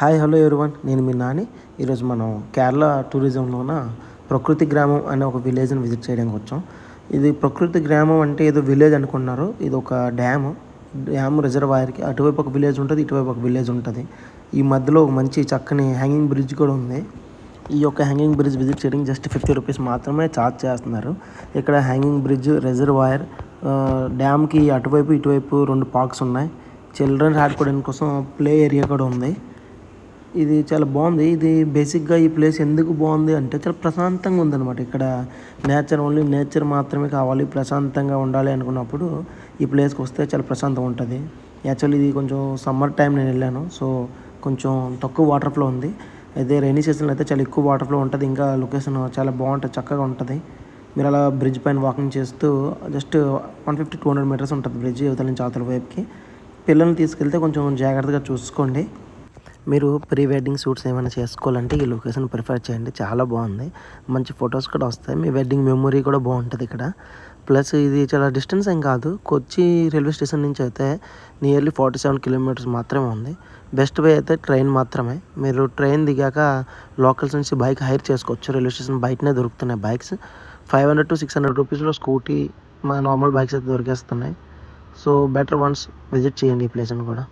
Hi hello everyone, నేను మీ నాని. ఈరోజు మనం కేరళ టూరిజంలోన ప్రకృతి గ్రామం అనే ఒక విలేజ్ని విజిట్ చేయడానికి వచ్చాం. ఇది ప్రకృతి గ్రామం అంటే ఏదో విలేజ్ అనుకున్నారు. ఇది ఒక డ్యామ్ రిజర్వాయర్కి అటువైపు ఒక విలేజ్ ఉంటుంది, ఇటువైపు ఒక విలేజ్ ఉంటుంది. ఈ మధ్యలో ఒక మంచి చక్కని హ్యాంగింగ్ బ్రిడ్జ్ కూడా ఉంది. ఈ యొక్క హ్యాంగింగ్ బ్రిడ్జ్ విజిట్ చేయడానికి జస్ట్ 50 రూపీస్ మాత్రమే ఛార్జ్ చేస్తున్నారు. ఇక్కడ హ్యాంగింగ్ బ్రిడ్జ్, రిజర్వాయర్, డ్యామ్కి అటువైపు ఇటువైపు 2 పార్క్స్ ఉన్నాయి. చిల్డ్రన్స్ ఆడుకోవడానికి కోసం ప్లే ఏరియా కూడా ఉంది. ఇది చాలా బాగుంది. ఇది బేసిక్గా ఈ ప్లేస్ ఎందుకు బాగుంది అంటే చాలా ప్రశాంతంగా ఉందన్నమాట. ఇక్కడ ఓన్లీ నేచర్ మాత్రమే కావాలి, ప్రశాంతంగా ఉండాలి అనుకున్నప్పుడు ఈ ప్లేస్కి వస్తే చాలా ప్రశాంతంగా ఉంటుంది. యాక్చువల్లీ ఇది కొంచెం సమ్మర్ టైం నేను వెళ్ళాను, సో కొంచెం తక్కువ వాటర్ ఫ్లో ఉంది. అదే రైనీ సీజన్లో అయితే చాలా ఎక్కువ వాటర్ ఫ్లో ఉంటుంది. ఇంకా లొకేషన్ చాలా బాగుంటుంది, చక్కగా ఉంటుంది. మీరు అలా బ్రిడ్జ్ పైన వాకింగ్ చేస్తూ జస్ట్ 150-200 మీటర్స్ ఉంటుంది బ్రిడ్జ్ యువతల నుంచి అవతల వైపుకి. పిల్లల్ని తీసుకెళ్తే కొంచెం జాగ్రత్తగా చూసుకోండి. మీరు ప్రీ వెడ్డింగ్ షూట్స్ ఏమైనా చేసుకోవాలంటే ఈ లొకేషన్ ప్రిఫర్ చేయండి, చాలా బాగుంది. మంచి ఫొటోస్ కూడా వస్తాయి, మీ వెడ్డింగ్ మెమొరీ కూడా బాగుంటుంది ఇక్కడ. ప్లస్ ఇది చాలా డిస్టెన్స్ ఏం కాదు, కొచ్చి రైల్వే స్టేషన్ నుంచి అయితే నియర్లీ 47 కిలోమీటర్స్ మాత్రమే ఉంది. బెస్ట్ వే అయితే ట్రైన్ మాత్రమే. మీరు ట్రైన్ దిగాక లోకల్స్ నుంచి బైక్ హైర్ చేసుకోవచ్చు. రైల్వే స్టేషన్ బయటనే దొరుకుతున్నాయి బైక్స్. 500-600 రూపీస్లో స్కూటీ, మా నార్మల్ బైక్స్ అయితే దొరికేస్తున్నాయి. సో బెటర్ వన్స్ విజిట్ చేయండి ఈ ప్లేస్ని కూడా.